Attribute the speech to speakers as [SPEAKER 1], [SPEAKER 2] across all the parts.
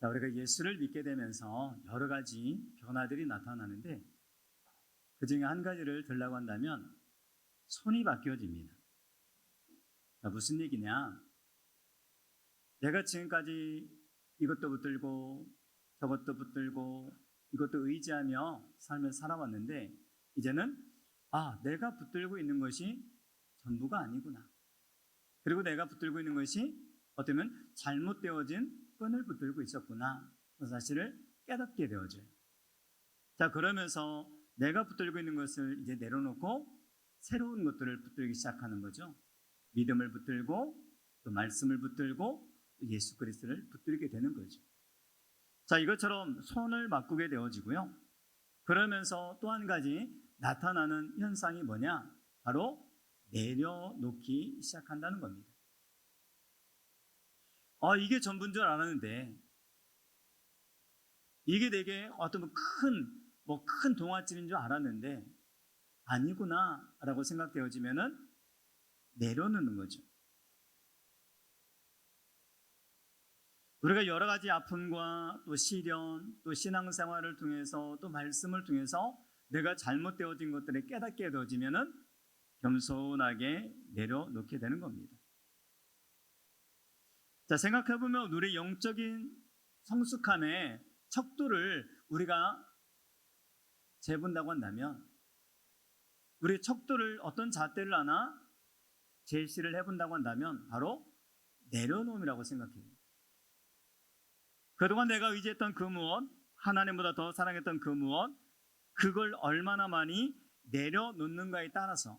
[SPEAKER 1] 자, 우리가 예수를 믿게 되면서 여러 가지 변화들이 나타나는데 그 중에 한 가지를 들라고 한다면 손이 바뀌어집니다. 자, 무슨 얘기냐? 내가 지금까지 이것도 붙들고 저것도 붙들고 이것도 의지하며 삶을 살아왔는데 이제는 내가 붙들고 있는 것이 전부가 아니구나. 그리고 내가 붙들고 있는 것이 어쩌면 잘못되어진 끈을 붙들고 있었구나. 그 사실을 깨닫게 되어져요. 자, 그러면서 내가 붙들고 있는 것을 이제 내려놓고 새로운 것들을 붙들기 시작하는 거죠. 믿음을 붙들고 또 말씀을 붙들고 또 예수 그리스도를 붙들게 되는 거죠. 자, 이것처럼 손을 바꾸게 되어지고요. 그러면서 또 한 가지 나타나는 현상이 뭐냐? 바로 내려놓기 시작한다는 겁니다. 이게 전부인 줄 알았는데 이게 되게 어떤 큰 동화집인 줄 알았는데 아니구나 라고 생각되어지면은 내려놓는 거죠. 우리가 여러 가지 아픔과 또 시련, 또 신앙생활을 통해서 또 말씀을 통해서 내가 잘못되어진 것들을 깨닫게 되어지면은 겸손하게 내려놓게 되는 겁니다. 자, 생각해보면 우리 영적인 성숙함의 척도를 우리가 재본다고 한다면 우리 척도를 어떤 잣대를 하나 제시를 해본다고 한다면 바로 내려놓음이라고 생각해요. 그동안 내가 의지했던 그 무엇, 하나님보다 더 사랑했던 그 무엇, 그걸 얼마나 많이 내려놓는가에 따라서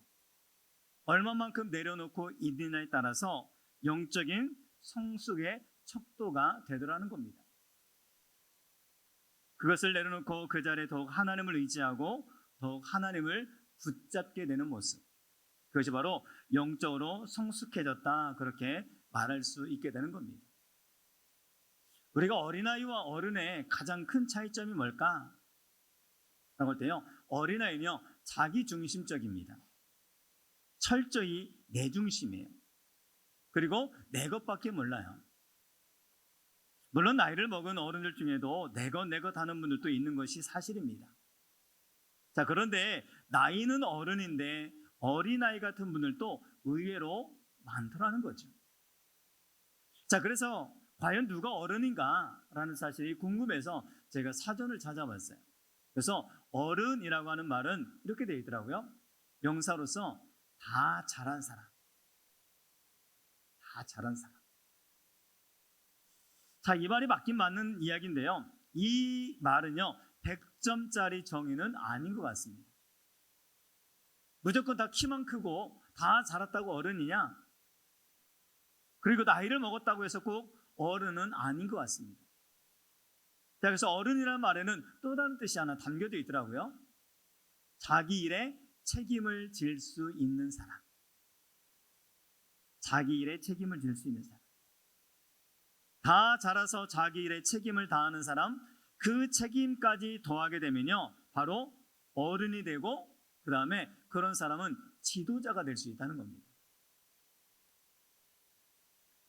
[SPEAKER 1] 얼마만큼 내려놓고 있느냐에 따라서 영적인 성숙의 척도가 되더라는 겁니다. 그것을 내려놓고 그 자리에 더욱 하나님을 의지하고 더욱 하나님을 붙잡게 되는 모습, 그것이 바로 영적으로 성숙해졌다 그렇게 말할 수 있게 되는 겁니다. 우리가 어린아이와 어른의 가장 큰 차이점이 뭘까? 라고 할 때요, 어린아이는요 자기중심적입니다. 철저히 내 중심이에요. 그리고 내 것밖에 몰라요. 물론 나이를 먹은 어른들 중에도 내 것 하는 분들도 있는 것이 사실입니다. 자, 그런데 나이는 어른인데 어린아이 같은 분들도 의외로 많더라는 거죠. 자, 그래서 과연 누가 어른인가 라는 사실이 궁금해서 제가 사전을 찾아봤어요. 그래서 어른이라고 하는 말은 이렇게 되어 있더라고요. 명사로서 다 자란 사람. 다 자란 사람. 자, 이 말이 맞긴 맞는 이야기인데요. 이 말은요 100점짜리 정의는 아닌 것 같습니다. 무조건 다 키만 크고 다 자랐다고 어른이냐? 그리고 나이를 먹었다고 해서 꼭 어른은 아닌 것 같습니다. 자, 그래서 어른이라는 말에는 또 다른 뜻이 하나 담겨져 있더라고요. 자기 일에 책임을 질 수 있는 사람. 자기 일에 책임을 질 수 있는 사람. 다 자라서 자기 일에 책임을 다하는 사람, 그 책임까지 더하게 되면요 바로 어른이 되고 그 다음에 그런 사람은 지도자가 될 수 있다는 겁니다.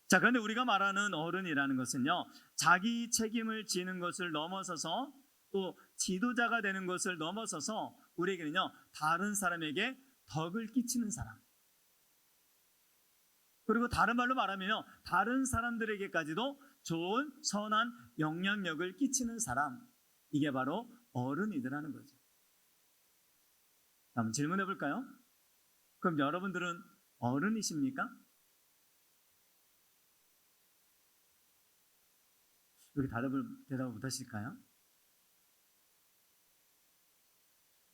[SPEAKER 1] 자, 그런데 우리가 말하는 어른이라는 것은요 자기 책임을 지는 것을 넘어서서 또 지도자가 되는 것을 넘어서서 우리에게는요 다른 사람에게 덕을 끼치는 사람, 그리고 다른 말로 말하면요 다른 사람들에게까지도 좋은 선한 영향력을 끼치는 사람, 이게 바로 어른이더라는 거죠. 한번 질문해 볼까요? 그럼 여러분들은 어른이십니까? 이렇게 대답을 못하실까요?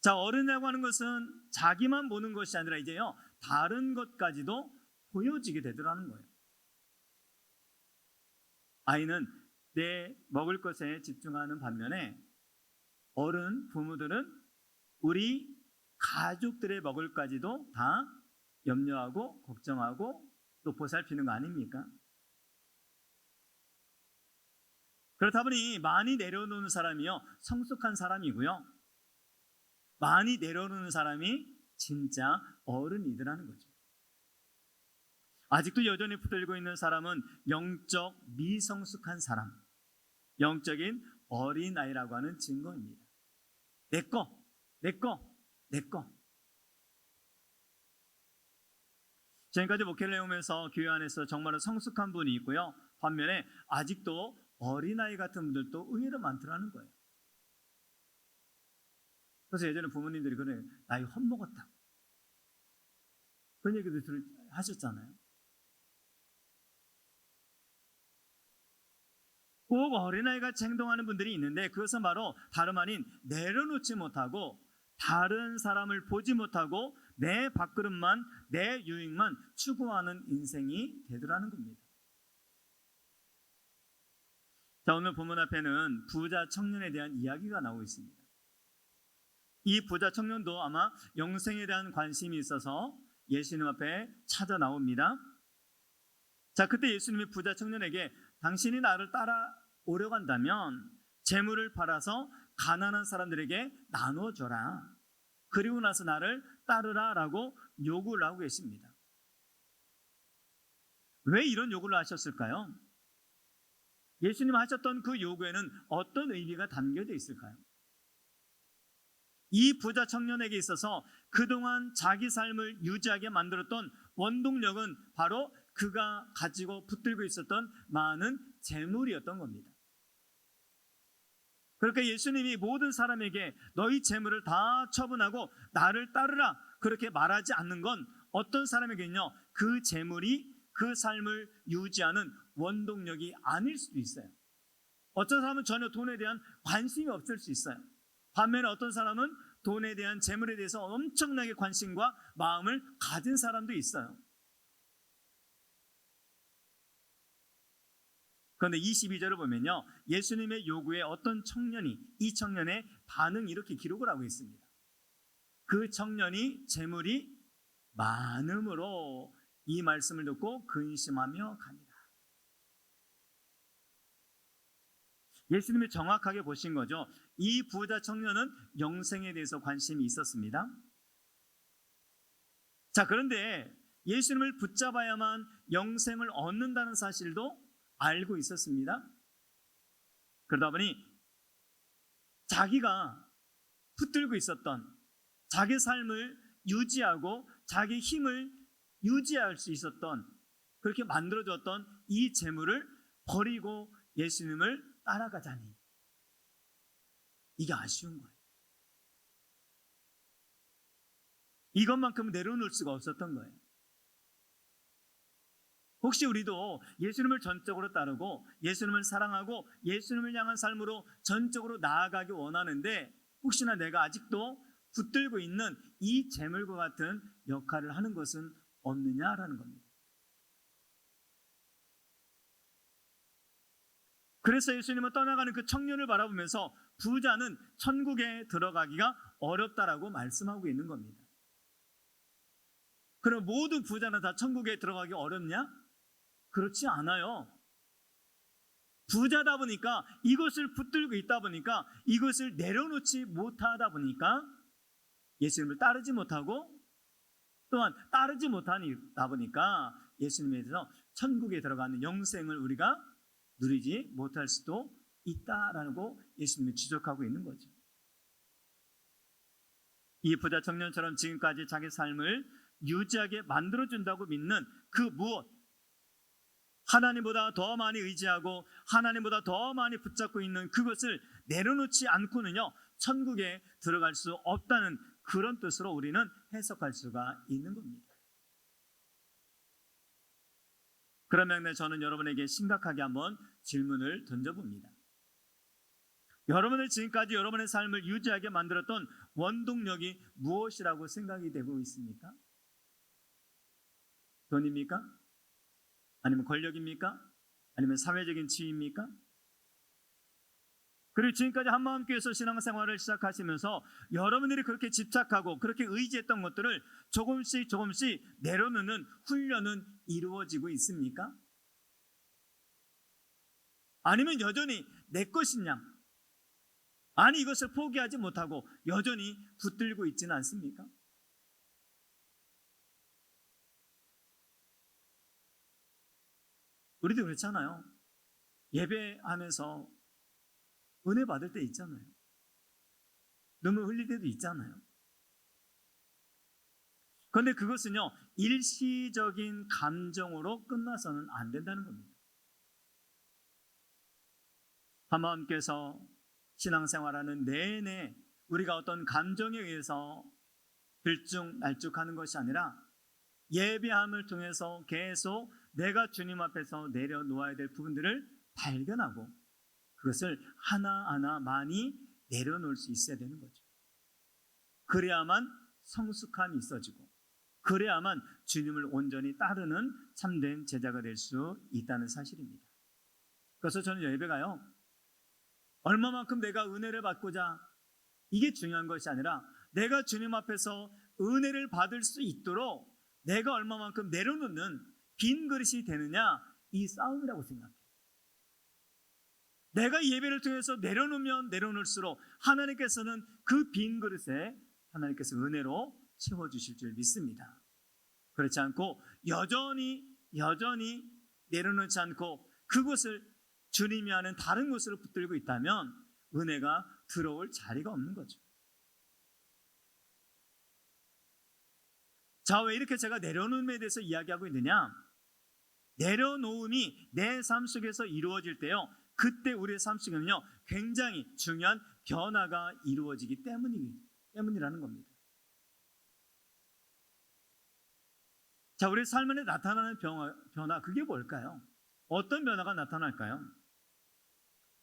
[SPEAKER 1] 자, 어른이라고 하는 것은 자기만 보는 것이 아니라 이제요 다른 것까지도 보여지게 되더라는 거예요. 아이는 내 먹을 것에 집중하는 반면에 어른, 부모들은 우리 가족들의 먹을 것까지도 다 염려하고 걱정하고 또 보살피는 거 아닙니까? 그렇다 보니 많이 내려놓는 사람이요 성숙한 사람이고요, 많이 내려놓는 사람이 진짜 어른이더라는 거죠. 아직도 여전히 붙들고 있는 사람은 영적 미성숙한 사람, 영적인 어린아이라고 하는 증거입니다. 내 거, 내 거, 내 거. 지금까지 목회를 해오면서 교회 안에서 정말로 성숙한 분이 있고요. 반면에 아직도 어린아이 같은 분들도 의외로 많더라는 거예요. 그래서 예전에 부모님들이 그래요. 나이 헛먹었다. 그런 얘기도 하셨잖아요. 꼭 어린아이 같이 행동하는 분들이 있는데 그것은 바로 다름 아닌 내려놓지 못하고 다른 사람을 보지 못하고 내 밥그릇만 내 유익만 추구하는 인생이 되더라는 겁니다. 자, 오늘 본문 앞에는 부자 청년에 대한 이야기가 나오고 있습니다. 이 부자 청년도 아마 영생에 대한 관심이 있어서 예수님 앞에 찾아 나옵니다. 자, 그때 예수님이 부자 청년에게 당신이 나를 따라오려고 한다면 재물을 팔아서 가난한 사람들에게 나눠줘라. 그리고 나서 나를 따르라 라고 요구를 하고 계십니다. 왜 이런 요구를 하셨을까요? 예수님 하셨던 그 요구에는 어떤 의미가 담겨져 있을까요? 이 부자 청년에게 있어서 그동안 자기 삶을 유지하게 만들었던 원동력은 바로 그가 가지고 붙들고 있었던 많은 재물이었던 겁니다. 그러니까 예수님이 모든 사람에게 너희 재물을 다 처분하고 나를 따르라 그렇게 말하지 않는 건 어떤 사람에게는요 그 재물이 그 삶을 유지하는 원동력이 아닐 수도 있어요. 어떤 사람은 전혀 돈에 대한 관심이 없을 수 있어요. 반면에 어떤 사람은 돈에 대한 재물에 대해서 엄청나게 관심과 마음을 가진 사람도 있어요. 그런데 22절을 보면요 예수님의 요구에 어떤 청년이 이 청년의 반응이 이렇게 기록을 하고 있습니다. 그 청년이 재물이 많음으로 이 말씀을 듣고 근심하며 갑니다. 예수님이 정확하게 보신 거죠. 이 부자 청년은 영생에 대해서 관심이 있었습니다. 자, 그런데 예수님을 붙잡아야만 영생을 얻는다는 사실도 알고 있었습니다. 그러다 보니 자기가 붙들고 있었던 자기 삶을 유지하고 자기 힘을 유지할 수 있었던 그렇게 만들어졌던 이 재물을 버리고 예수님을 따라가자니 이게 아쉬운 거예요. 이것만큼은 내려놓을 수가 없었던 거예요. 혹시 우리도 예수님을 전적으로 따르고 예수님을 사랑하고 예수님을 향한 삶으로 전적으로 나아가기 원하는데 혹시나 내가 아직도 붙들고 있는 이 재물과 같은 역할을 하는 것은 없느냐라는 겁니다. 그래서 예수님은 떠나가는 그 청년을 바라보면서 부자는 천국에 들어가기가 어렵다라고 말씀하고 있는 겁니다. 그럼 모든 부자는 다 천국에 들어가기 어렵냐? 그렇지 않아요. 부자다 보니까 이것을 붙들고 있다 보니까 이것을 내려놓지 못하다 보니까 예수님을 따르지 못하고 또한 따르지 못하다 보니까 예수님에 대해서 천국에 들어가는 영생을 우리가 누리지 못할 수도 있다라고 예수님이 지적하고 있는 거죠. 이 부자 청년처럼 지금까지 자기 삶을 유지하게 만들어준다고 믿는 그 무엇, 하나님보다 더 많이 의지하고 하나님보다 더 많이 붙잡고 있는 그것을 내려놓지 않고는요 천국에 들어갈 수 없다는 그런 뜻으로 우리는 해석할 수가 있는 겁니다. 그러면 저는 여러분에게 심각하게 한번 질문을 던져봅니다. 여러분을 지금까지 여러분의 삶을 유지하게 만들었던 원동력이 무엇이라고 생각이 되고 있습니까? 돈입니까? 아니면 권력입니까? 아니면 사회적인 지위입니까? 그리고 지금까지 한마음교회에서 신앙생활을 시작하시면서 여러분들이 그렇게 집착하고 그렇게 의지했던 것들을 조금씩 내려놓는 훈련은 이루어지고 있습니까? 아니면 여전히 내 것이냐? 아니 이것을 포기하지 못하고 여전히 붙들고 있지는 않습니까? 우리도 그렇잖아요. 예배하면서 은혜 받을 때 있잖아요. 눈물 흘릴 때도 있잖아요. 그런데 그것은요, 일시적인 감정으로 끝나서는 안 된다는 겁니다. 하나님께서 신앙생활하는 내내 우리가 어떤 감정에 의해서 들쭉날쭉하는 것이 아니라 예배함을 통해서 계속 내가 주님 앞에서 내려놓아야 될 부분들을 발견하고 그것을 하나하나 많이 내려놓을 수 있어야 되는 거죠. 그래야만 성숙함이 있어지고 그래야만 주님을 온전히 따르는 참된 제자가 될 수 있다는 사실입니다. 그래서 저는 예배가요, 얼마만큼 내가 은혜를 받고자 이게 중요한 것이 아니라 내가 주님 앞에서 은혜를 받을 수 있도록 내가 얼마만큼 내려놓는 빈 그릇이 되느냐, 이 싸움이라고 생각해요. 내가 예배를 통해서 내려놓으면 내려놓을수록 하나님께서는 그 빈 그릇에 하나님께서 은혜로 채워주실 줄 믿습니다. 그렇지 않고 여전히 내려놓지 않고 그곳을 주님이 하는 다른 곳으로 붙들고 있다면 은혜가 들어올 자리가 없는 거죠. 자, 왜 이렇게 제가 내려놓음에 대해서 이야기하고 있느냐? 내려놓음이 내 삶 속에서 이루어질 때요, 그때 우리의 삶 속에는요 굉장히 중요한 변화가 이루어지기 때문이라는 겁니다. 자, 우리 삶에 나타나는 변화, 그게 뭘까요? 어떤 변화가 나타날까요?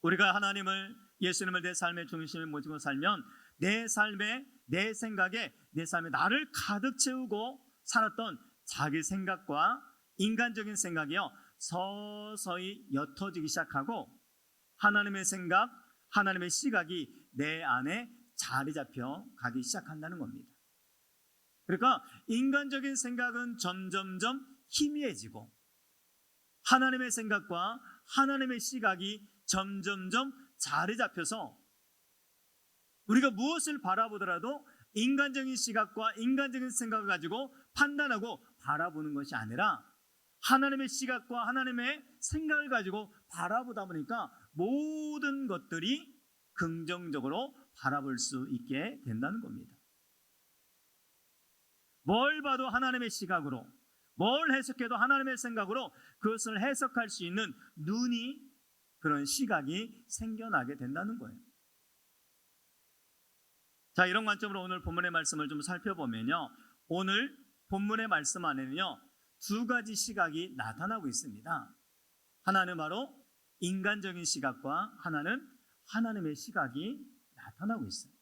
[SPEAKER 1] 우리가 하나님을, 예수님을 내 삶의 중심에 모시고 살면 내 삶에, 내 생각에, 내 삶에 나를 가득 채우고 살았던 자기 생각과 인간적인 생각이요 서서히 옅어지기 시작하고 하나님의 생각, 하나님의 시각이 내 안에 자리 잡혀 가기 시작한다는 겁니다. 그러니까 인간적인 생각은 점점점 희미해지고 하나님의 생각과 하나님의 시각이 점점점 자리 잡혀서 우리가 무엇을 바라보더라도 인간적인 시각과 인간적인 생각을 가지고 판단하고 바라보는 것이 아니라 하나님의 시각과 하나님의 생각을 가지고 바라보다 보니까 모든 것들이 긍정적으로 바라볼 수 있게 된다는 겁니다. 뭘 봐도 하나님의 시각으로, 뭘 해석해도 하나님의 생각으로 그것을 해석할 수 있는 눈이, 그런 시각이 생겨나게 된다는 거예요. 자, 이런 관점으로 오늘 본문의 말씀을 좀 살펴보면요, 오늘 본문의 말씀 안에는요 두 가지 시각이 나타나고 있습니다. 하나는 바로 인간적인 시각과 하나는 하나님의 시각이 나타나고 있어요.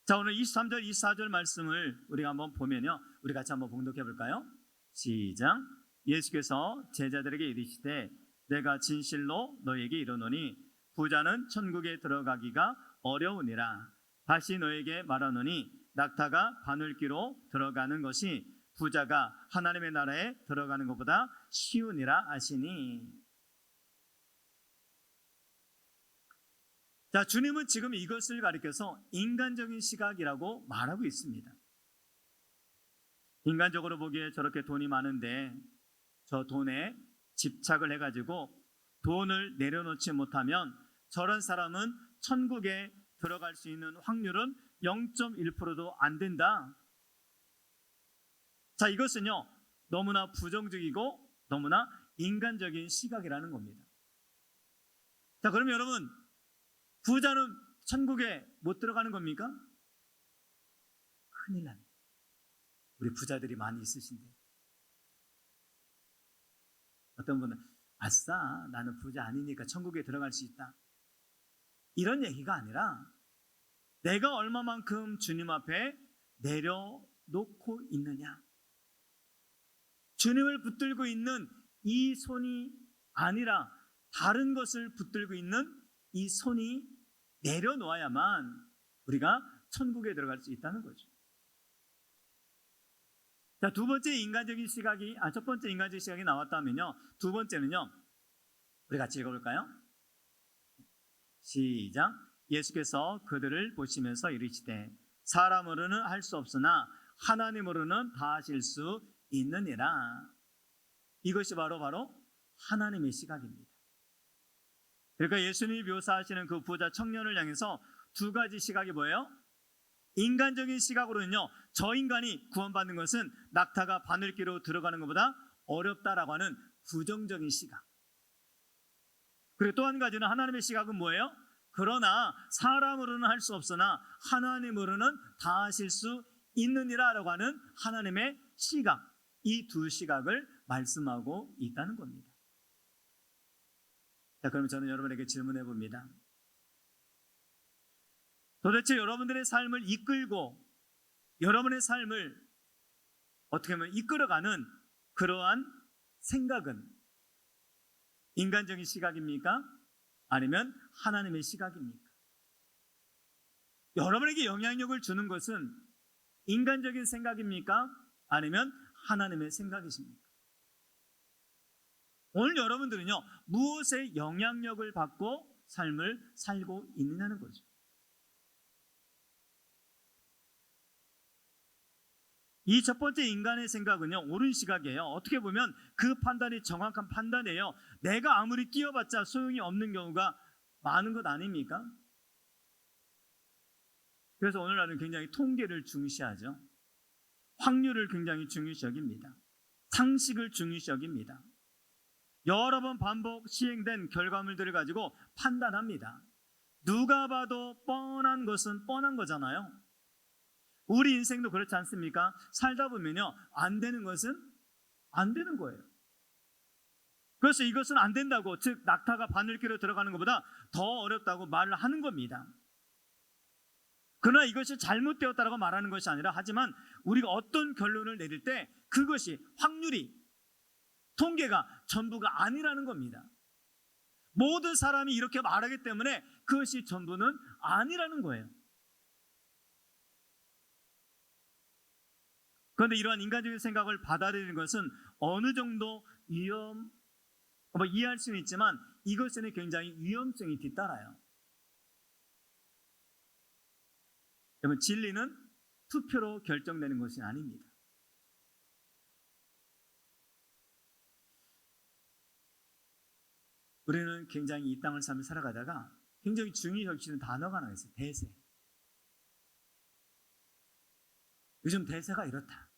[SPEAKER 1] 자, 오늘 23절, 24절 말씀을 우리가 한번 보면요, 우리 같이 한번 봉독해 볼까요? 시작. 예수께서 제자들에게 이르시되 내가 진실로 너에게 이르노니 부자는 천국에 들어가기가 어려우니라. 다시 너에게 말하노니 낙타가 바늘귀로 들어가는 것이 부자가 하나님의 나라에 들어가는 것보다 쉬우니라 하시니. 자, 주님은 지금 이것을 가리켜서 인간적인 시각이라고 말하고 있습니다. 인간적으로 보기에 저렇게 돈이 많은데 저 돈에 집착을 해가지고 돈을 내려놓지 못하면 저런 사람은 천국에 들어갈 수 있는 확률은 0.1%도 안 된다. 자, 이것은요 너무나 부정적이고 너무나 인간적인 시각이라는 겁니다. 자, 그러면 여러분, 부자는 천국에 못 들어가는 겁니까? 큰일 납니다. 우리 부자들이 많이 있으신데 어떤 분은 아싸, 나는 부자 아니니까 천국에 들어갈 수 있다, 이런 얘기가 아니라 내가 얼마만큼 주님 앞에 내려놓고 있느냐, 주님을 붙들고 있는 이 손이 아니라 다른 것을 붙들고 있는 이 손이 내려놓아야만 우리가 천국에 들어갈 수 있다는 거죠. 자, 첫 번째 인간적인 시각이 나왔다면요, 두 번째는요, 우리 같이 읽어볼까요? 시작. 예수께서 그들을 보시면서 이르시되 사람으로는 할 수 없으나 하나님으로는 다 하실 수 있느니라. 이것이 바로 하나님의 시각입니다. 그러니까 예수님이 묘사하시는 그 부자 청년을 향해서 두 가지 시각이 뭐예요? 인간적인 시각으로는요, 저 인간이 구원받는 것은 낙타가 바늘기로 들어가는 것보다 어렵다라고 하는 부정적인 시각. 그리고 또 한 가지는 하나님의 시각은 뭐예요? 그러나 사람으로는 할 수 없으나 하나님으로는 다 하실 수 있느니라 라고 하는 하나님의 시각, 이 두 시각을 말씀하고 있다는 겁니다. 자, 그럼 저는 여러분에게 질문해 봅니다. 도대체 여러분들의 삶을 이끌고 여러분의 삶을 어떻게 보면 이끌어가는 그러한 생각은 인간적인 시각입니까? 아니면 하나님의 시각입니까? 여러분에게 영향력을 주는 것은 인간적인 생각입니까? 아니면 하나님의 생각이십니까? 오늘 여러분들은요, 무엇에 영향력을 받고 삶을 살고 있느냐는 거죠. 이 첫 번째 인간의 생각은요, 옳은 시각이에요. 어떻게 보면 그 판단이 정확한 판단이에요. 내가 아무리 뛰어봤자 소용이 없는 경우가 많은 것 아닙니까? 그래서 오늘날은 굉장히 통계를 중시하죠. 확률을 굉장히 중요시 여깁니다. 상식을 중요시 여깁니다. 여러 번 반복 시행된 결과물들을 가지고 판단합니다. 누가 봐도 뻔한 것은 뻔한 거잖아요. 우리 인생도 그렇지 않습니까? 살다 보면요, 안 되는 것은 안 되는 거예요. 그래서 이것은 안 된다고, 즉 낙타가 바늘기로 들어가는 것보다 더 어렵다고 말을 하는 겁니다. 그러나 이것이 잘못되었다고 말하는 것이 아니라, 하지만 우리가 어떤 결론을 내릴 때 그것이 확률이, 통계가 전부가 아니라는 겁니다. 모든 사람이 이렇게 말하기 때문에 그것이 전부는 아니라는 거예요. 그런데 이러한 인간적인 생각을 받아들이는 것은 어느 정도 이해할 수는 있지만 이것에는 굉장히 위험성이 뒤따라요. 여러분, 진리는 투표로 결정되는 것이 아닙니다. 우리는 굉장히 이 땅을 삶을 살아가다가 굉장히 중요시 여기시는 단어가 하나 있어요. 대세. 요즘 대세가 이렇다.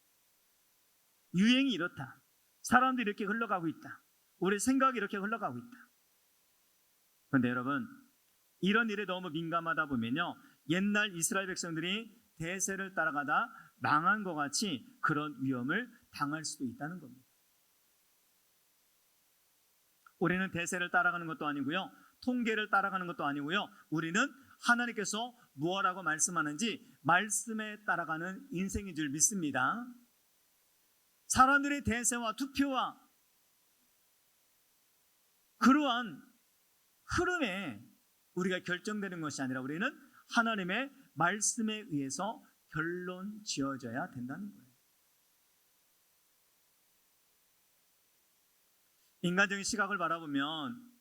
[SPEAKER 1] 유행이 이렇다. 사람들이 이렇게 흘러가고 있다. 우리 생각이 이렇게 흘러가고 있다. 그런데 여러분, 이런 일에 너무 민감하다 보면요, 옛날 이스라엘 백성들이 대세를 따라가다 망한 것 같이 그런 위험을 당할 수도 있다는 겁니다. 우리는 대세를 따라가는 것도 아니고요, 통계를 따라가는 것도 아니고요, 우리는 하나님께서 무엇라고 말씀하는지 말씀에 따라가는 인생인 줄 믿습니다. 사람들의 대세와 투표와 그러한 흐름에 우리가 결정되는 것이 아니라 우리는 하나님의 말씀에 의해서 결론 지어져야 된다는 거예요. 인간적인 시각을 바라보면,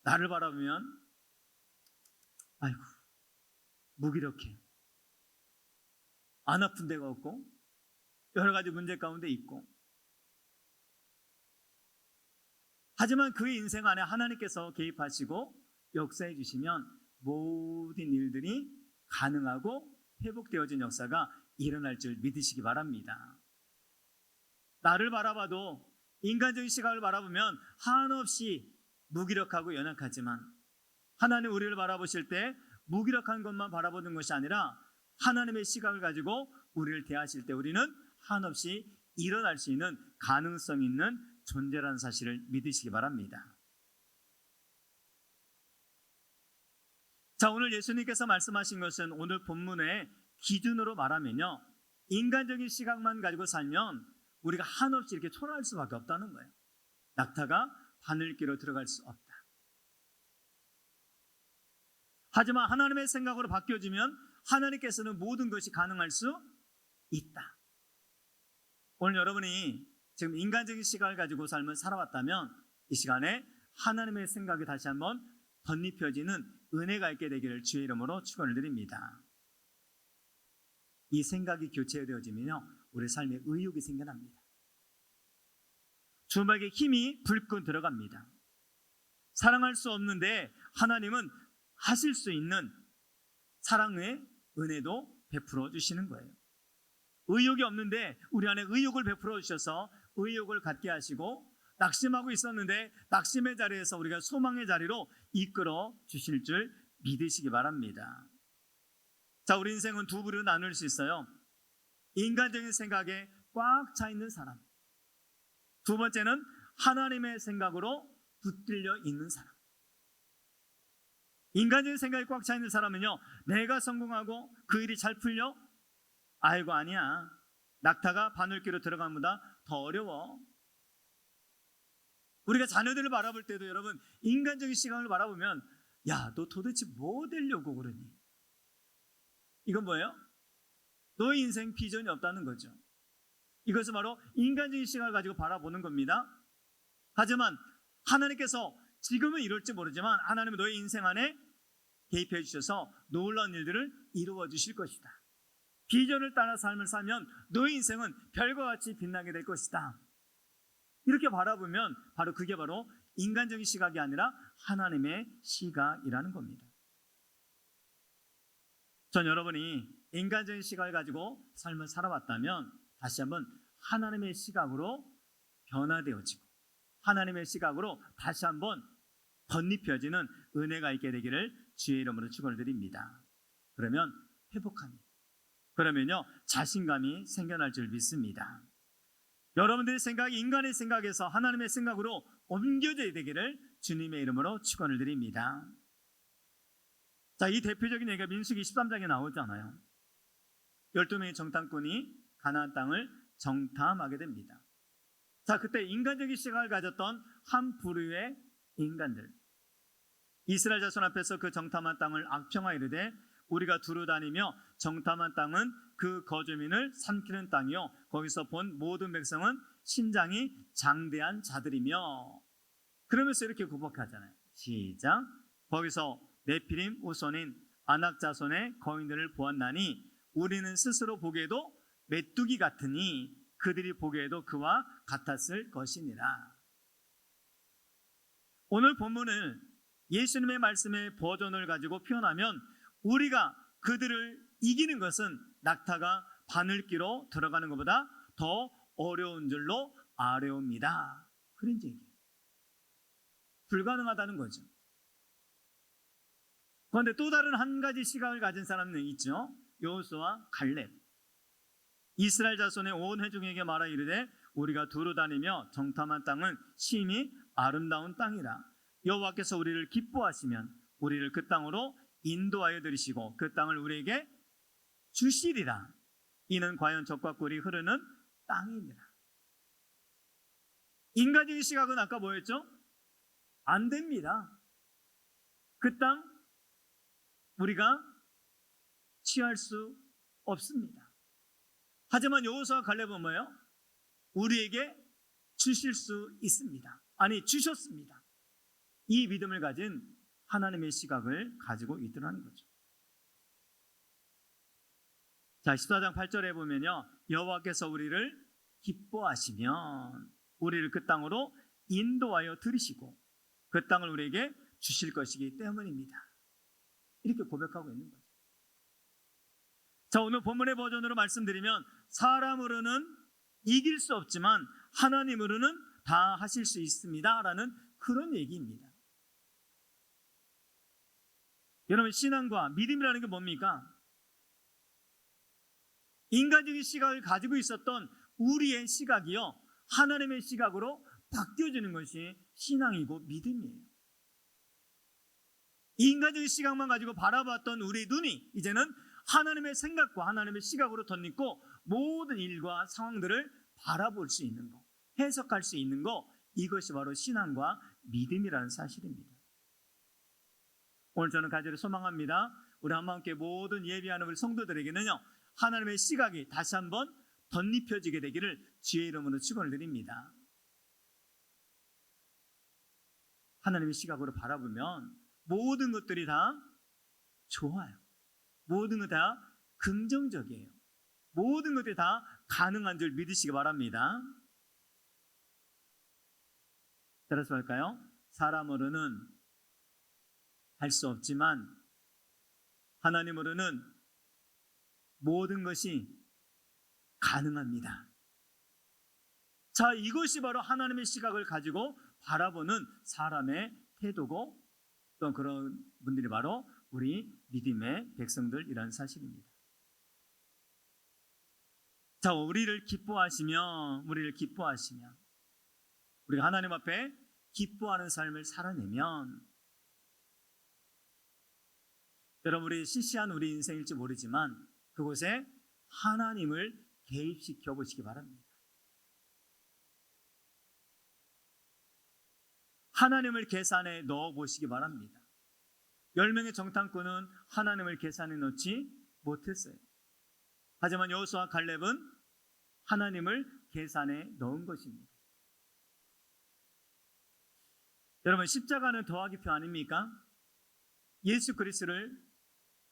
[SPEAKER 1] 나를 바라보면 아이고, 무기력해, 안 아픈 데가 없고 여러 가지 문제 가운데 있고, 하지만 그의 인생 안에 하나님께서 개입하시고 역사해 주시면 모든 일들이 가능하고 회복되어진 역사가 일어날 줄 믿으시기 바랍니다. 나를 바라봐도, 인간적인 시각을 바라보면 한없이 무기력하고 연약하지만 하나님 우리를 바라보실 때 무기력한 것만 바라보는 것이 아니라 하나님의 시각을 가지고 우리를 대하실 때 우리는 한없이 일어날 수 있는 가능성 있는 존재라는 사실을 믿으시기 바랍니다. 자, 오늘 예수님께서 말씀하신 것은 오늘 본문의 기준으로 말하면요, 인간적인 시각만 가지고 살면 우리가 한없이 이렇게 초라할 수밖에 없다는 거예요. 낙타가 바늘기로 들어갈 수 없다. 하지만 하나님의 생각으로 바뀌어지면 하나님께서는 모든 것이 가능할 수 있다. 오늘 여러분이 지금 인간적인 시각을 가지고 삶을 살아왔다면 이 시간에 하나님의 생각이 다시 한번 덧입혀지는 은혜가 있게 되기를 주의 이름으로 축원을 드립니다. 이 생각이 교체되어지면요, 우리 삶에 의욕이 생겨납니다. 주먹에 힘이 불끈 들어갑니다. 사랑할 수 없는데 하나님은 하실 수 있는 사랑의 은혜도 베풀어 주시는 거예요. 의욕이 없는데 우리 안에 의욕을 베풀어 주셔서 의욕을 갖게 하시고, 낙심하고 있었는데 낙심의 자리에서 우리가 소망의 자리로 이끌어 주실 줄 믿으시기 바랍니다. 자, 우리 인생은 두 부류로 나눌 수 있어요. 인간적인 생각에 꽉 차 있는 사람, 두 번째는 하나님의 생각으로 붙들려 있는 사람. 인간적인 생각에 꽉 차 있는 사람은요, 내가 성공하고 그 일이 잘 풀려? 아이고 아니야, 낙타가 바늘귀로 들어간 것보다 더 어려워. 우리가 자녀들을 바라볼 때도 여러분, 인간적인 시각을 바라보면, 야, 너 도대체 뭐 되려고 그러니? 이건 뭐예요? 너의 인생 비전이 없다는 거죠. 이것은 바로 인간적인 시각을 가지고 바라보는 겁니다. 하지만 하나님께서 지금은 이럴지 모르지만 하나님은 너의 인생 안에 개입해 주셔서 놀라운 일들을 이루어 주실 것이다. 비전을 따라 삶을 살면 너의 인생은 별과 같이 빛나게 될 것이다. 이렇게 바라보면 바로 그게 바로 인간적인 시각이 아니라 하나님의 시각이라는 겁니다. 전 여러분이 인간적인 시각을 가지고 삶을 살아왔다면 다시 한번 하나님의 시각으로 변화되어지고 하나님의 시각으로 다시 한번 덧입혀지는 은혜가 있게 되기를 주의 이름으로 축원을 드립니다. 그러면 회복합니다. 그러면요, 자신감이 생겨날 줄 믿습니다. 여러분들의 생각이 인간의 생각에서 하나님의 생각으로 옮겨져야 되기를 주님의 이름으로 축원을 드립니다. 자, 이 대표적인 얘기가 민수기 13장에 나오잖아요. 12명의 정탐꾼이 가나안 땅을 정탐하게 됩니다. 자, 그때 인간적인 시각을 가졌던 한 부류의 인간들, 이스라엘 자손 앞에서 그 정탐한 땅을 악평하 이르되 우리가 두루 다니며 정탐한 땅은 그 거주민을 삼키는 땅이요 거기서 본 모든 백성은 신장이 장대한 자들이며, 그러면서 이렇게 구박하잖아요. 시작. 거기서 네피림 후손인 아낙 자손의 거인들을 보았나니 우리는 스스로 보기에도 메뚜기 같으니 그들이 보기에도 그와 같았을 것이니라. 오늘 본문을 예수님의 말씀의 버전을 가지고 표현하면 우리가 그들을 이기는 것은 낙타가 바늘귀로 들어가는 것보다 더 어려운 줄로 아뢰옵니다. 그런 얘기예요. 불가능하다는 거죠. 그런데 또 다른 한 가지 시각을 가진 사람은 있죠. 여호수아와 갈렙. 이스라엘 자손의 온 회중에게 말하 이르되 우리가 두루 다니며 정탐한 땅은 심히 아름다운 땅이라. 여호와께서 우리를 기뻐하시면 우리를 그 땅으로 인도하여 들이시고 그 땅을 우리에게 주시리라. 이는 과연 젖과 꿀이 흐르는 땅이니라. 인간적인 시각은 아까 뭐였죠? 안 됩니다. 그 땅 우리가 취할 수 없습니다. 하지만 여호수아와 갈렙은 뭐예요? 우리에게 주실 수 있습니다. 아니, 주셨습니다. 이 믿음을 가진 하나님의 시각을 가지고 있더라는 거죠. 자, 14장 8절에 보면요, 여호와께서 우리를 기뻐하시면 우리를 그 땅으로 인도하여 들이시고 그 땅을 우리에게 주실 것이기 때문입니다. 이렇게 고백하고 있는 거죠. 자, 오늘 본문의 버전으로 말씀드리면 사람으로는 이길 수 없지만 하나님으로는 다 하실 수 있습니다 라는 그런 얘기입니다. 여러분, 신앙과 믿음이라는 게 뭡니까? 인간적인 시각을 가지고 있었던 우리의 시각이요 하나님의 시각으로 바뀌어지는 것이 신앙이고 믿음이에요. 인간적인 시각만 가지고 바라봤던 우리 눈이 이제는 하나님의 생각과 하나님의 시각으로 덧입고 모든 일과 상황들을 바라볼 수 있는 것, 해석할 수 있는 것, 이것이 바로 신앙과 믿음이라는 사실입니다. 오늘 저는 간절히 소망합니다. 우리 한마음께 모든 예비하는 우리 성도들에게는요 하나님의 시각이 다시 한번 덧입혀지게 되기를 주의 이름으로 축원을 드립니다. 하나님의 시각으로 바라보면 모든 것들이 다 좋아요. 모든 것 다 긍정적이에요. 모든 것들이 다 가능한 줄 믿으시기 바랍니다. 따라서 할까요? 사람으로는 할 수 없지만 하나님으로는 모든 것이 가능합니다. 자, 이것이 바로 하나님의 시각을 가지고 바라보는 사람의 태도고, 또 그런 분들이 바로 우리 믿음의 백성들이라는 사실입니다. 자, 우리를 기뻐하시며 우리가 하나님 앞에 기뻐하는 삶을 살아내면, 여러분, 우리 시시한 우리 인생일지 모르지만 그곳에 하나님을 개입시켜 보시기 바랍니다. 하나님을 계산에 넣어 보시기 바랍니다. 10명의 정탐꾼은 하나님을 계산에 넣지 못했어요. 하지만 여호수아와 갈렙은 하나님을 계산에 넣은 것입니다. 여러분, 십자가는 더하기표 아닙니까? 예수 그리스도를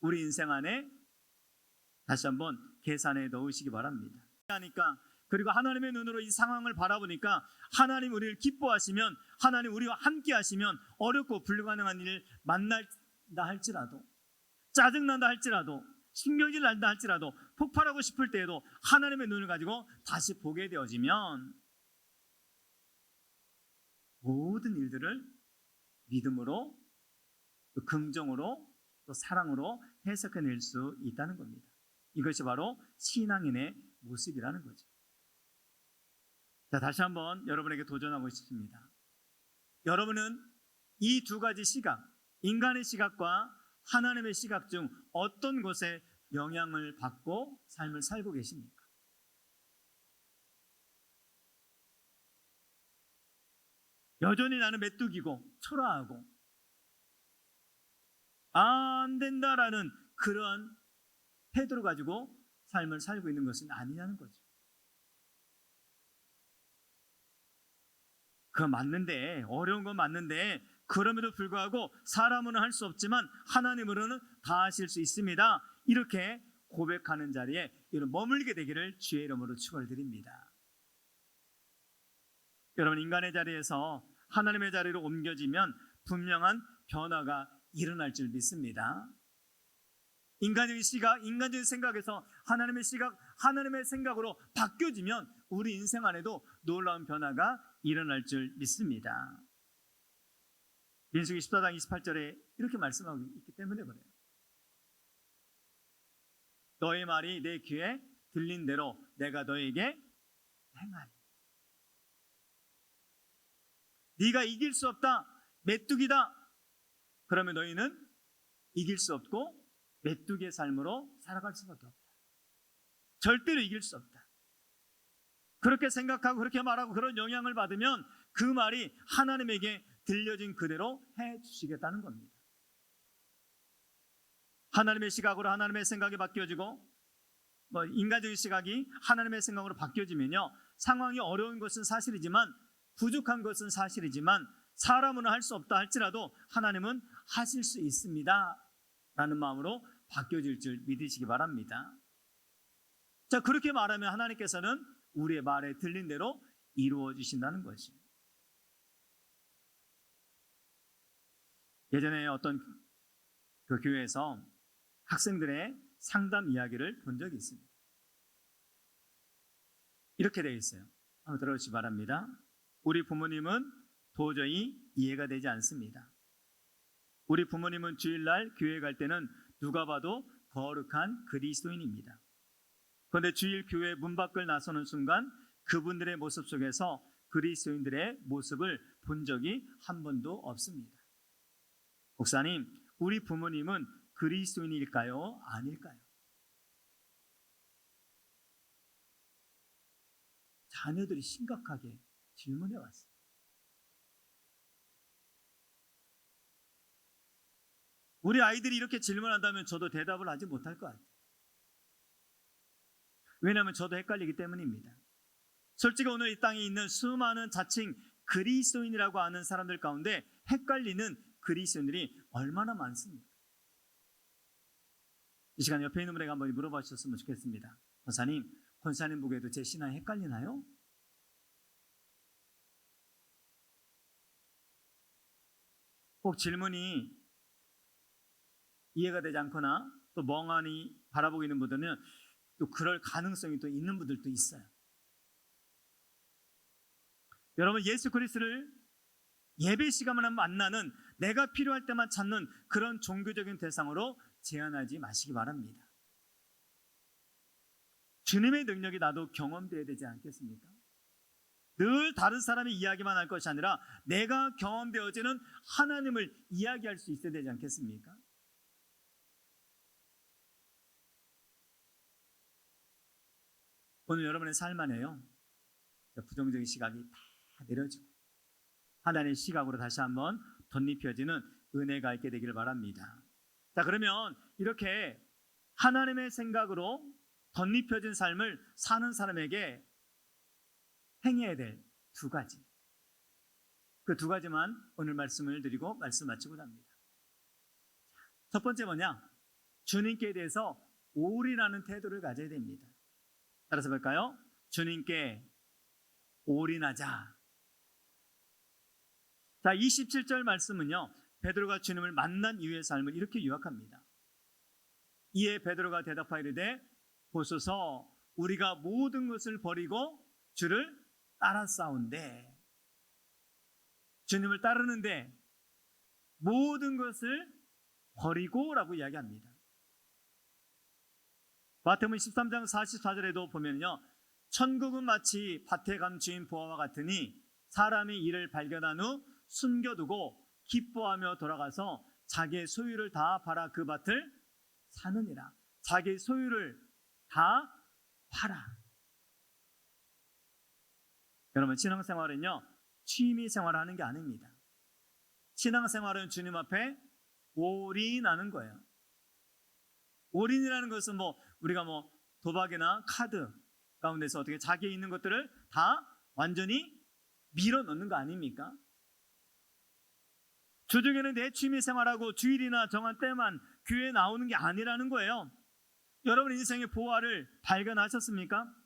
[SPEAKER 1] 우리 인생 안에 다시 한번 계산에 넣으시기 바랍니다. 그리고 하나님의 눈으로 이 상황을 바라보니까 하나님 우리를 기뻐하시면, 하나님 우리와 함께 하시면, 어렵고 불가능한 일 만난다 할지라도, 짜증난다 할지라도, 신경질 난다 할지라도, 폭발하고 싶을 때에도 하나님의 눈을 가지고 다시 보게 되어지면 모든 일들을 믿음으로, 또 긍정으로, 또 사랑으로 해석해낼 수 있다는 겁니다. 이것이 바로 신앙인의 모습이라는 거죠. 자, 다시 한번 여러분에게 도전하고 싶습니다. 여러분은 이 두 가지 시각, 인간의 시각과 하나님의 시각 중 어떤 것에 영향을 받고 삶을 살고 계십니까? 여전히 나는 메뚜기고 초라하고 안 된다라는 그러한 태도를 가지고 삶을 살고 있는 것은 아니냐는 거죠. 그거 맞는데, 어려운 건 맞는데, 그럼에도 불구하고 사람으로는 할 수 없지만 하나님으로는 다 하실 수 있습니다. 이렇게 고백하는 자리에 머물게 되기를 주의 이름으로 축원드립니다. 여러분, 인간의 자리에서 하나님의 자리로 옮겨지면 분명한 변화가 일어날 줄 믿습니다. 인간의 시각, 인간적인 생각에서 하나님의 시각, 하나님의 생각으로 바뀌어지면 우리 인생 안에도 놀라운 변화가 일어날 줄 믿습니다. 민수기 14장 28절에 이렇게 말씀하고 있기 때문에 그래요. 너의 말이 내 귀에 들린 대로 내가 너에게 행하리. 네가 이길 수 없다, 메뚜기다, 그러면 너희는 이길 수 없고 메뚜기의 삶으로 살아갈 수밖에 없다. 절대로 이길 수 없다. 그렇게 생각하고 그렇게 말하고 그런 영향을 받으면 그 말이 하나님에게 들려진 그대로 해 주시겠다는 겁니다. 하나님의 시각으로 하나님의 생각이 바뀌어지고, 인간적인 시각이 하나님의 생각으로 바뀌어지면요, 상황이 어려운 것은 사실이지만, 부족한 것은 사실이지만, 사람은 할 수 없다 할지라도 하나님은 하실 수 있습니다 라는 마음으로 바뀌어질 줄 믿으시기 바랍니다. 자, 그렇게 말하면 하나님께서는 우리의 말에 들린 대로 이루어 주신다는 것이죠. 예전에 어떤 그 교회에서 학생들의 상담 이야기를 본 적이 있습니다. 이렇게 되어 있어요. 한번 들어주시기 바랍니다. 우리 부모님은 도저히 이해가 되지 않습니다. 우리 부모님은 주일날 교회 갈 때는 누가 봐도 거룩한 그리스도인입니다. 그런데 주일 교회 문 밖을 나서는 순간 그분들의 모습 속에서 그리스도인들의 모습을 본 적이 한 번도 없습니다. 목사님, 우리 부모님은 그리스도인일까요? 아닐까요? 자녀들이 심각하게 질문해 왔어요. 우리 아이들이 이렇게 질문한다면 저도 대답을 하지 못할 것 같아요. 왜냐하면 저도 헷갈리기 때문입니다. 솔직히 오늘 이 땅에 있는 수많은 자칭 그리스도인이라고 하는 사람들 가운데 헷갈리는 그리스도인들이 얼마나 많습니까? 이 시간 옆에 있는 분에게 한번 물어봐 주셨으면 좋겠습니다. 권사님 보기에도 제 신앙이 헷갈리나요? 꼭 질문이 이해가 되지 않거나 또 멍하니 바라보고 있는 분들은 또 그럴 가능성이 또 있는 분들도 있어요. 여러분, 예수 그리스도를 예배 시간만 만나는, 내가 필요할 때만 찾는 그런 종교적인 대상으로 제한하지 마시기 바랍니다. 주님의 능력이 나도 경험되어야 되지 않겠습니까? 늘 다른 사람의 이야기만 할 것이 아니라 내가 경험되어지는 하나님을 이야기할 수 있어야 되지 않겠습니까? 오늘 여러분의 삶 안에요, 부정적인 시각이 다 내려지고 하나님의 시각으로 다시 한번 덧입혀지는 은혜가 있게 되기를 바랍니다. 자, 그러면 이렇게 하나님의 생각으로 덧입혀진 삶을 사는 사람에게 행해야 될 두 가지, 그 두 가지만 오늘 말씀을 드리고 말씀 마치고자 합니다. 첫 번째 뭐냐? 주님께 대해서 올인하는 태도를 가져야 됩니다. 따라서 볼까요? 주님께 올인하자. 자, 27절 말씀은요, 베드로가 주님을 만난 이후의 삶을 이렇게 요약합니다. 이에 베드로가 대답하이르되 보소서 우리가 모든 것을 버리고 주를 따라싸운데, 주님을 따르는데 모든 것을 버리고 라고 이야기합니다. 마태복음 13장 44절에도 보면요, 천국은 마치 밭에 감추인 보화와 같으니 사람이 이를 발견한 후 숨겨두고 기뻐하며 돌아가서 자기의 소유를 다 팔아 그 밭을 사느니라. 자기의 소유를 다 팔아. 여러분, 신앙생활은요, 취미생활을 하는 게 아닙니다. 신앙생활은 주님 앞에 올인하는 거예요. 올인이라는 것은 우리가 도박이나 카드 가운데서 어떻게 자기에 있는 것들을 다 완전히 밀어넣는 거 아닙니까? 주중에는 내 취미생활하고 주일이나 정한 때만 교회에 나오는 게 아니라는 거예요. 여러분 인생의 보화를 발견하셨습니까?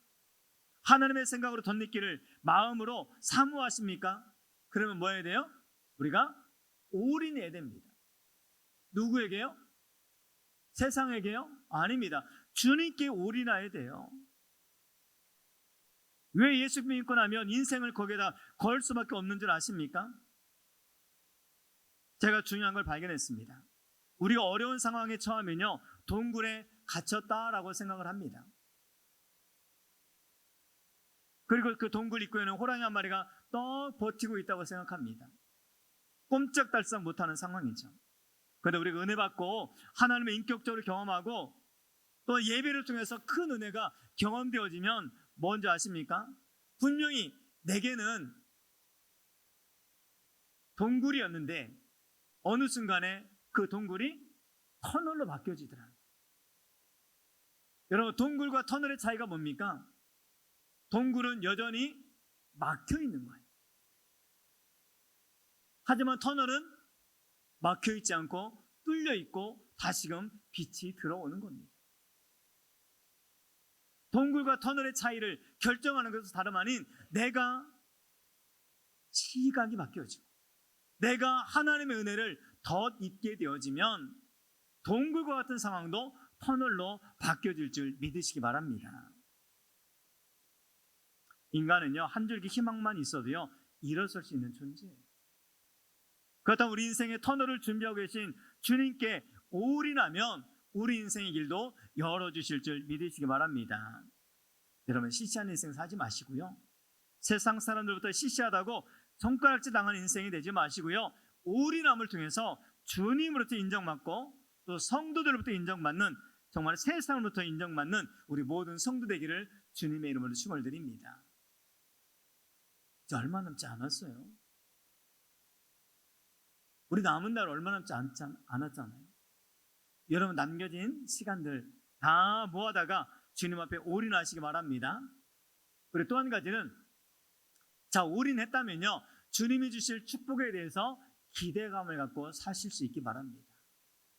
[SPEAKER 1] 하나님의 생각으로 덧입기를 마음으로 사모하십니까? 그러면 뭐 해야 돼요? 우리가 올인해야 됩니다. 누구에게요? 세상에게요? 아닙니다. 주님께 올인해야 돼요. 왜 예수 믿고 나면 인생을 거기에다 걸 수밖에 없는 줄 아십니까? 제가 중요한 걸 발견했습니다. 우리가 어려운 상황에 처하면요, 동굴에 갇혔다라고 생각을 합니다. 그리고 그 동굴 입구에는 호랑이 한 마리가 떡 버티고 있다고 생각합니다. 꼼짝달싹 못하는 상황이죠. 그런데 우리가 은혜 받고 하나님의 인격적으로 경험하고 또 예배를 통해서 큰 은혜가 경험되어지면 뭔지 아십니까? 분명히 내게는 동굴이었는데 어느 순간에 그 동굴이 터널로 바뀌어지더라. 여러분, 동굴과 터널의 차이가 뭡니까? 동굴은 여전히 막혀 있는 거예요. 하지만 터널은 막혀 있지 않고 뚫려 있고 다시금 빛이 들어오는 겁니다. 동굴과 터널의 차이를 결정하는 것은 다름 아닌 내가 시각이 바뀌어지고 내가 하나님의 은혜를 덧입게 되어지면 동굴과 같은 상황도 터널로 바뀌어질 줄 믿으시기 바랍니다. 인간은요, 한 줄기 희망만 있어도요, 일어설 수 있는 존재예요. 그렇다면 우리 인생의 터널을 준비하고 계신 주님께 올인하면 우리 인생의 길도 열어주실 줄 믿으시기 바랍니다. 여러분, 시시한 인생 사지 마시고요, 세상 사람들부터 시시하다고 손가락질 당하는 인생이 되지 마시고요, 올인함을 통해서 주님으로부터 인정받고 또 성도들로부터 인정받는, 정말 세상으로부터 인정받는 우리 모든 성도 되기를 주님의 이름으로 축원드립니다. 이제 얼마 남지 않았어요. 우리 남은 날 얼마 남지 않았잖아요. 여러분, 남겨진 시간들 다 모아다가 주님 앞에 올인하시기 바랍니다. 그리고 또 한 가지는, 자, 올인했다면요, 주님이 주실 축복에 대해서 기대감을 갖고 사실 수 있기 바랍니다.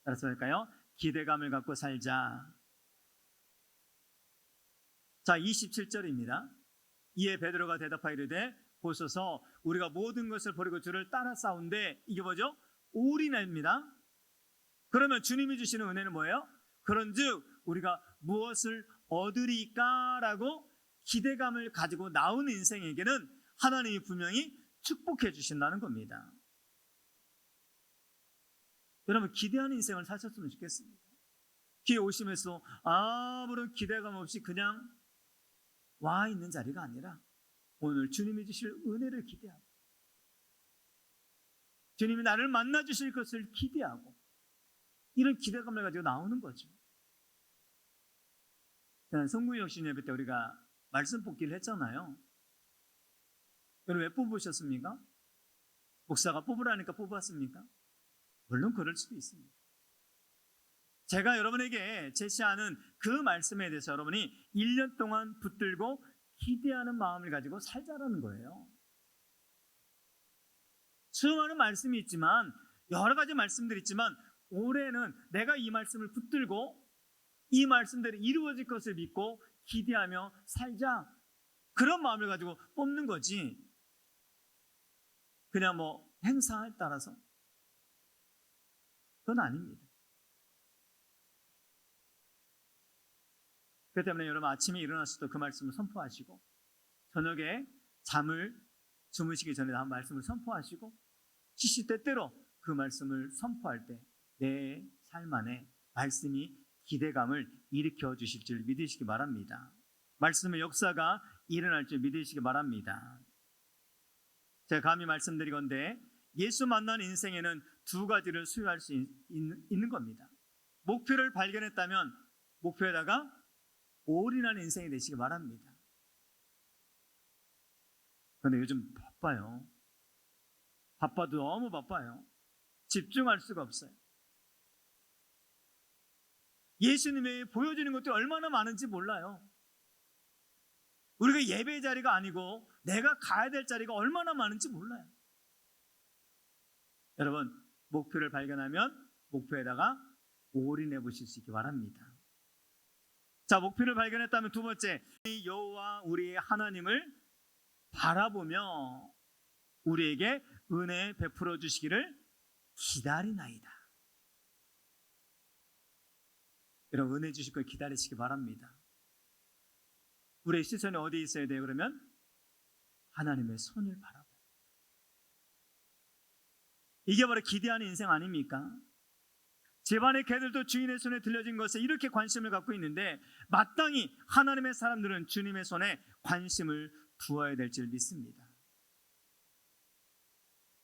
[SPEAKER 1] 따라서 할까요? 기대감을 갖고 살자. 자, 27절입니다. 이에 베드로가 대답하이르되 보소서 우리가 모든 것을 버리고 주를 따라 싸운데, 이게 뭐죠? 올인합니다. 그러면 주님이 주시는 은혜는 뭐예요? 그런즉 우리가 무엇을 얻으리까라고 기대감을 가지고 나오는 인생에게는 하나님이 분명히 축복해 주신다는 겁니다. 여러분, 기대하는 인생을 사셨으면 좋겠습니다. 기회 오시면서 아무런 기대감 없이 그냥 와 있는 자리가 아니라 오늘 주님이 주실 은혜를 기대하고 주님이 나를 만나 주실 것을 기대하고 이런 기대감을 가지고 나오는 거죠. 성구역신 예배 때 우리가 말씀 뽑기를 했잖아요. 여러분, 왜 뽑으셨습니까? 목사가 뽑으라니까 뽑았습니까? 물론 그럴 수도 있습니다. 제가 여러분에게 제시하는 그 말씀에 대해서 여러분이 1년 동안 붙들고 기대하는 마음을 가지고 살자라는 거예요. 수많은 말씀이 있지만, 여러 가지 말씀들이 있지만, 올해는 내가 이 말씀을 붙들고 이 말씀들이 이루어질 것을 믿고 기대하며 살자, 그런 마음을 가지고 뽑는 거지, 그냥 뭐 행사에 따라서, 그건 아닙니다. 그렇기 때문에 여러분, 아침에 일어나서도 그 말씀을 선포하시고, 저녁에 잠을 주무시기 전에 한 말씀을 선포하시고, 쉬실 때때로 그 말씀을 선포할 때 내 삶 안에 말씀이 기대감을 일으켜 주실 줄 믿으시기 바랍니다. 말씀의 역사가 일어날 줄 믿으시기 바랍니다. 제가 감히 말씀드리건대 예수 만나는 인생에는 두 가지를 수요할 수 있는 겁니다. 목표를 발견했다면 목표에다가 올인하는 인생이 되시기 바랍니다. 그런데 요즘 바빠요. 바빠도 너무 바빠요. 집중할 수가 없어요. 예수님이 보여주는 것들이 얼마나 많은지 몰라요. 우리가 예배 자리가 아니고 내가 가야 될 자리가 얼마나 많은지 몰라요. 여러분, 목표를 발견하면 목표에다가 올인해 보실 수 있기 바랍니다. 자, 목표를 발견했다면 두 번째, 여호와 우리의 하나님을 바라보며 우리에게 은혜 베풀어 주시기를 기다리나이다. 여러분, 은혜 주실 걸 기다리시기 바랍니다. 우리의 시선이 어디에 있어야 돼요? 그러면 하나님의 손을 바라봐요. 이게 바로 기대하는 인생 아닙니까? 집안의 개들도 주인의 손에 들려진 것에 이렇게 관심을 갖고 있는데, 마땅히 하나님의 사람들은 주님의 손에 관심을 두어야 될 줄 믿습니다.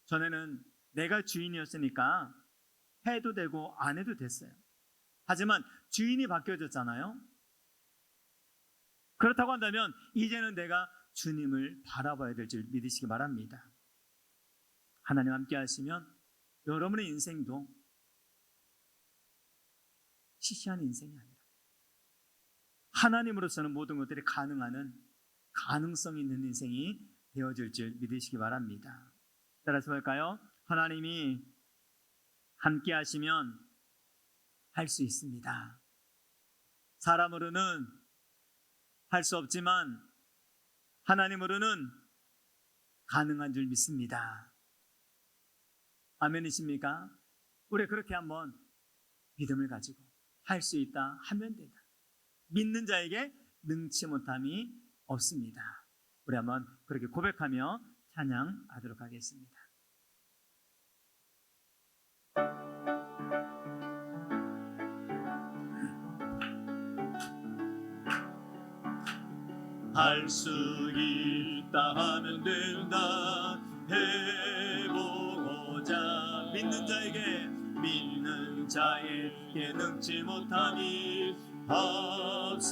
[SPEAKER 1] 전에는 내가 주인이었으니까 해도 되고 안 해도 됐어요. 하지만 주인이 바뀌어졌잖아요. 그렇다고 한다면 이제는 내가 주님을 바라봐야 될 줄 믿으시기 바랍니다. 하나님 함께 하시면 여러분의 인생도 시시한 인생이 아니라 하나님으로서는 모든 것들이 가능한 가능성 있는 인생이 되어질 줄 믿으시기 바랍니다. 따라서 볼까요? 하나님이 함께 하시면 할 수 있습니다. 사람으로는 할 수 없지만 하나님으로는 가능한 줄 믿습니다. 아멘이십니까? 우리 그렇게 한번 믿음을 가지고 할 수 있다, 하면 된다. 믿는 자에게 능치 못함이 없습니다. 우리 한번 그렇게 고백하며 찬양하도록 하겠습니다. 할 수 있다 하면 된다, 해보고자 믿는 자에게 능치 못함이 없습니다.